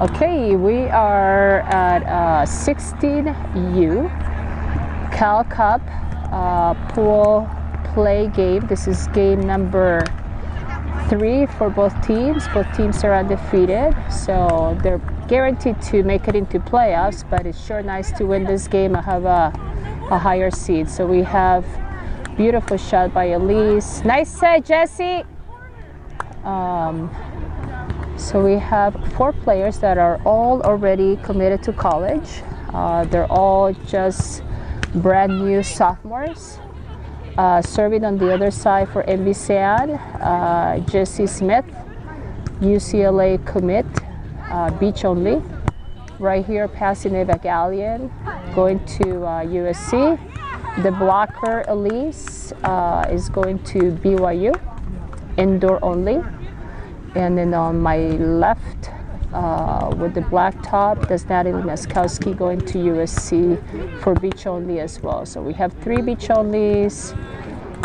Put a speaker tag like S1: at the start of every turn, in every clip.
S1: Okay, we are at 16U Cal Cup pool play game. This is game number 3 for both teams. Both teams are undefeated, so they're guaranteed to make it into playoffs, but it's sure nice to win this game and have a higher seed. So we have beautiful shot by Elyse. Nice set, Jesse. So we have 4 players that are all already committed to college. They're all just brand new sophomores. Serving on the other side for MBsand, Jesse Smith, UCLA commit, beach only. Right here, passing Ava Gallien, going to USC. The blocker, Elyse, is going to BYU, indoor only. And then on my left, with the black top, that's Natalie Myszkowski going to USC for beach only as well. So we have 3 beach onlys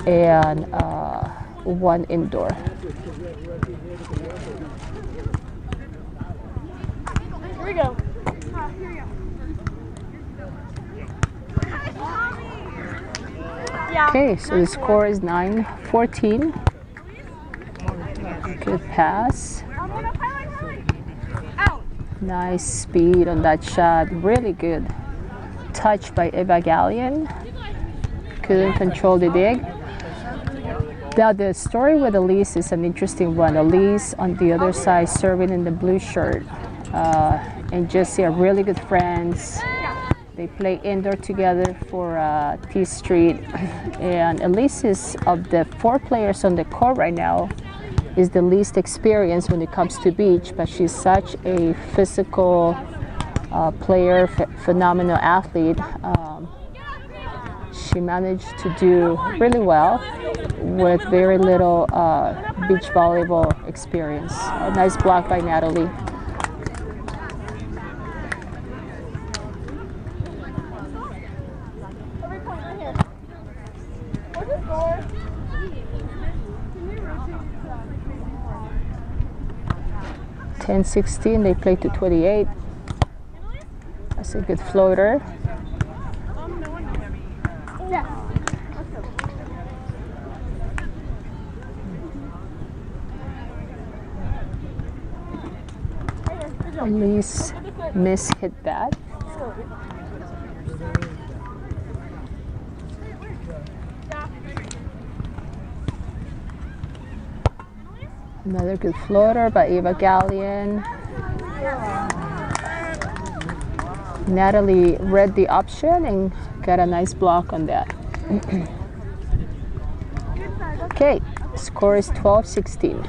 S1: and 1 indoor.
S2: Here we go.
S1: Okay, so the score is 9-14. Good pass. Nice speed on that shot. Really good touch by Ava Gallien. Couldn't control the dig. Now the story with Elyse is an interesting one. Elyse on the other side serving in the blue shirt. And Jesse are really good friends. They play indoor together for T Street. And Elyse is, of the 4 players on the court right now, is the least experienced when it comes to beach, but she's such a physical player, phenomenal athlete. She managed to do really well with very little beach volleyball experience. A nice block by Natalie. (10-16), they play to 28. That's a good floater. Elyse hit that. Another good floater by Ava Gallien. Natalie read the option and got a nice block on that. Okay, score is 12-16.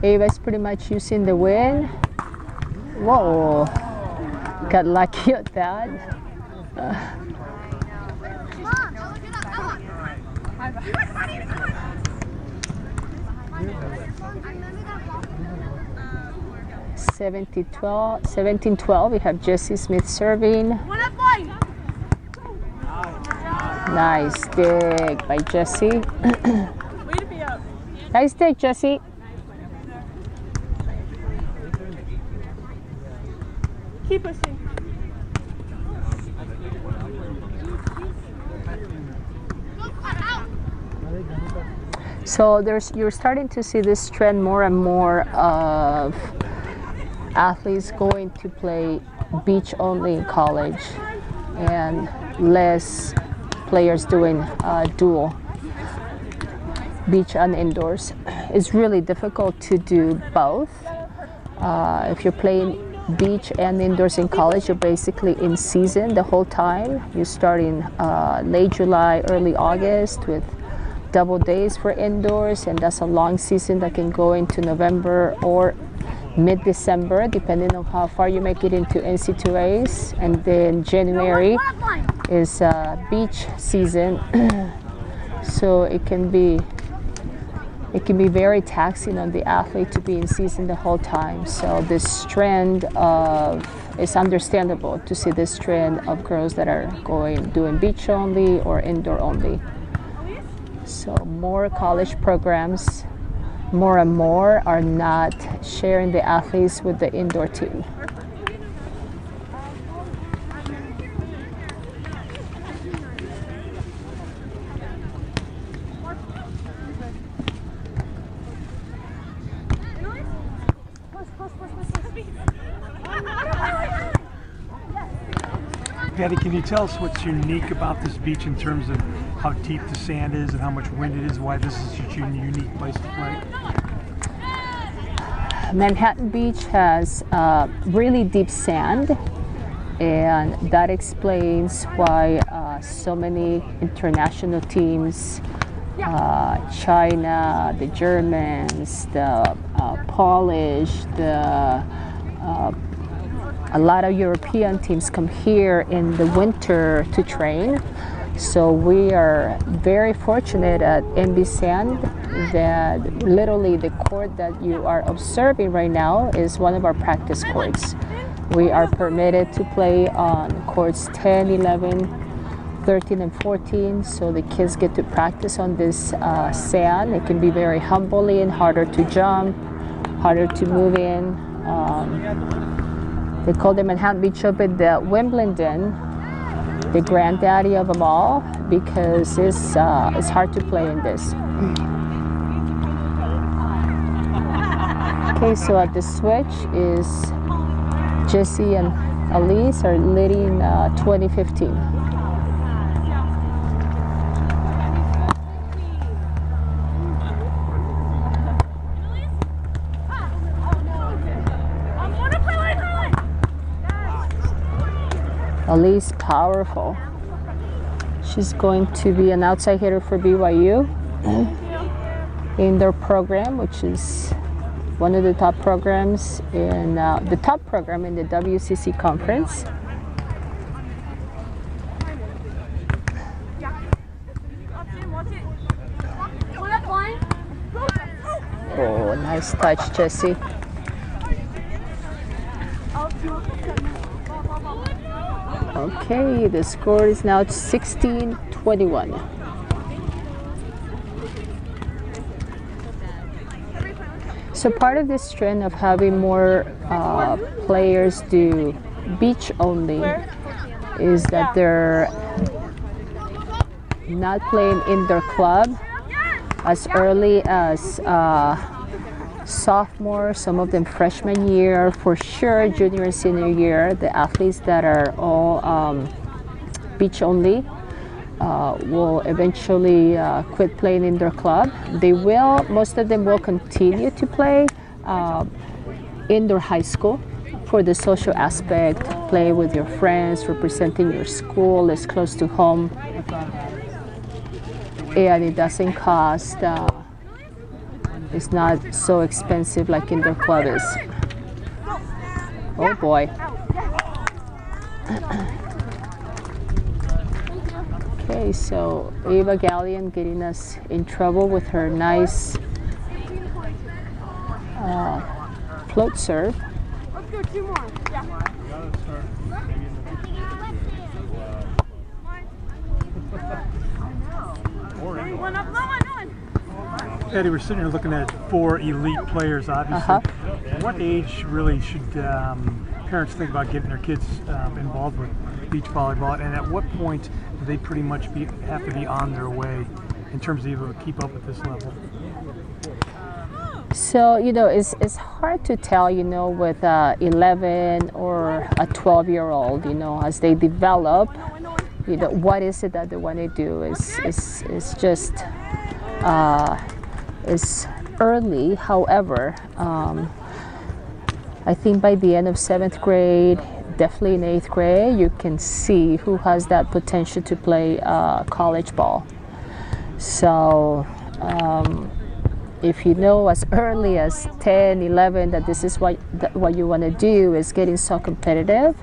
S1: Ava is pretty much using the wind. Whoa, got lucky at that. 17-12. We have Jesse Smith serving. Nice dig by Jesse. Nice dig, Jesse.
S2: Keep pushing.
S1: So you're starting to see this trend more and more of athletes going to play beach only in college and less players doing dual beach and indoors. It's really difficult to do both. If you're playing beach and indoors in college, you're basically in season the whole time. You start in late July, early August with double days for indoors, and that's a long season that can go into November or mid-December, depending on how far you make it into NC2As. And then January is beach season, so it can be very taxing on the athlete to be in season the whole time. So this trend of, it's understandable to see this trend of girls that are doing beach only or indoor only. So more college programs, more and more, are not sharing the athletes with the indoor team.
S3: Patty, can you tell us what's unique about this beach in terms of how deep the sand is and how much wind it is, why this is such a unique place to play?
S1: Manhattan Beach has really deep sand, and that explains why so many international teams, China, the Germans, the Polish, a lot of European teams come here in the winter to train. So we are very fortunate at MBsand that literally the court that you are observing right now is one of our practice courts. We are permitted to play on courts 10, 11, 13, and 14, so the kids get to practice on this sand. It can be very humbling, harder to jump, harder to move in. They call the Manhattan Beach Open the Wimbledon, the granddaddy of them all, because it's hard to play in this. Okay, so at the switch is Jesse and Elyse are leading 2015. Elyse, powerful. She's going to be an outside hitter for BYU in their program, which is one of the top programs in the top program in the WCC conference. Oh, nice touch, Jesse. Okay, the score is now 16-21. So part of this trend of having more players do beach only is that they're not playing in their club as early as sophomore, some of them freshman year, for sure junior and senior year. The athletes that are all beach only will eventually quit playing in their club. They will, most of them will continue to play in their high school for the social aspect, play with your friends, representing your school, is close to home, and it doesn't cost, it's not so expensive like indoor club is. Oh boy. Okay, so Ava Gallien getting us in trouble with her nice float serve.
S2: Let's go 2 more. Yeah. One up, no one.
S3: Eddie, we're sitting here looking at 4 elite players, obviously. At what age really should parents think about getting their kids involved with beach volleyball, and at what point do they pretty much have to be on their way in terms of able to keep up at this level?
S1: So, you know, it's hard to tell, you know, with 11 or a 12-year-old, you know, as they develop, you know, what is it that they want to do is just is early. However, I think by the end of 7th grade, definitely in 8th grade, you can see who has that potential to play college ball. So if you know as early as 10, 11 that this is what you want to do, is getting so competitive,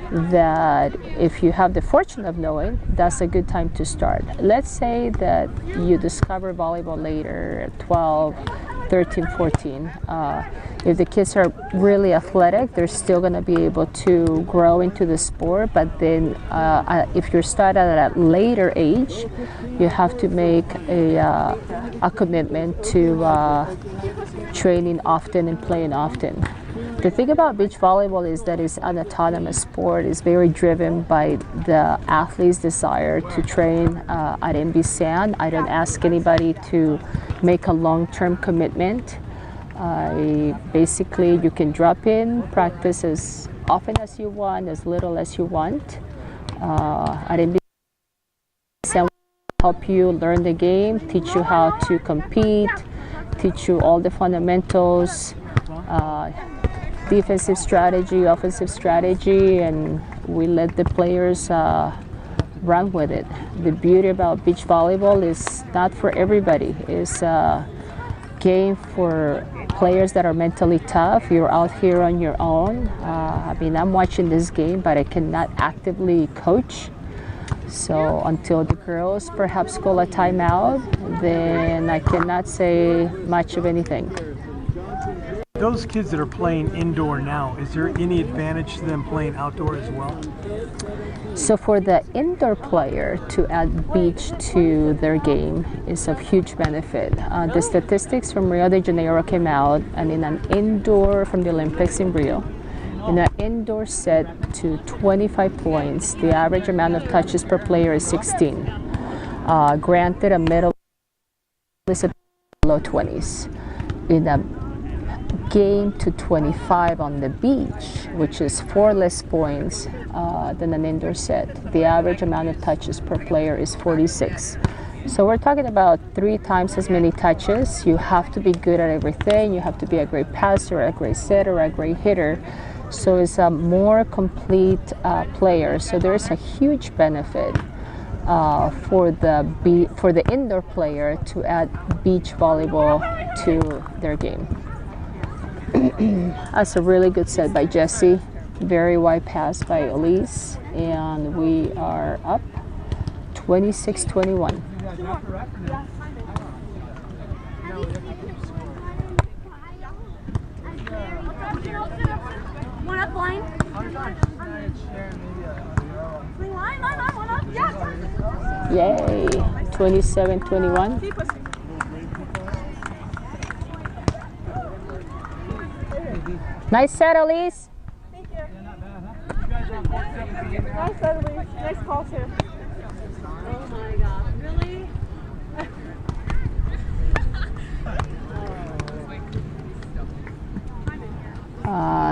S1: that if you have the fortune of knowing, that's a good time to start. Let's say that you discover volleyball later, at 12, 13, 14. If the kids are really athletic, they're still going to be able to grow into the sport. But then if you're started at a later age, you have to make a commitment to training often and playing often. The thing about beach volleyball is that it's an autonomous sport. It's very driven by the athlete's desire to train at MBsand. I don't ask anybody to make a long-term commitment. Basically, you can drop in, practice as often as you want, as little as you want. At MBsand, we help you learn the game, teach you how to compete, teach you all the fundamentals, defensive strategy, offensive strategy, and we let the players run with it. The beauty about beach volleyball is not for everybody. It's a game for players that are mentally tough. You're out here on your own. I mean, I'm watching this game, but I cannot actively coach. So until the girls perhaps call a timeout, then I cannot say much of anything.
S3: Those kids that are playing indoor now, is there any advantage to them playing outdoor as well?
S1: So for the indoor player to add beach to their game is of huge benefit. The statistics from Rio de Janeiro came out, and in an indoor from the Olympics in Rio, in an indoor set to 25 points, the average amount of touches per player is 16. Granted, a medal is a low 20s. In a game to 25 on the beach, which is 4 less points than an indoor set, the average amount of touches per player is 46. So we're talking about 3 times as many touches. You have to be good at everything. You have to be a great passer, a great setter, a great hitter. So it's a more complete player. So there's a huge benefit for the indoor player to add beach volleyball to their game. That's a really good set by Jessie. Very wide pass by Elyse, and we are up 26-21.
S2: One up, line. One up. Yeah.
S1: Yay! 27-21. Nice set, Elyse.
S2: Thank you. Nice set, Elyse. Nice call, too. Oh my God. Really?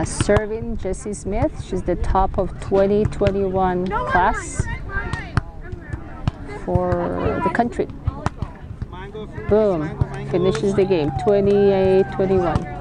S1: Serving Jessie Smith. She's the top of 2021 class for the country. Boom. Finishes the game 28-21.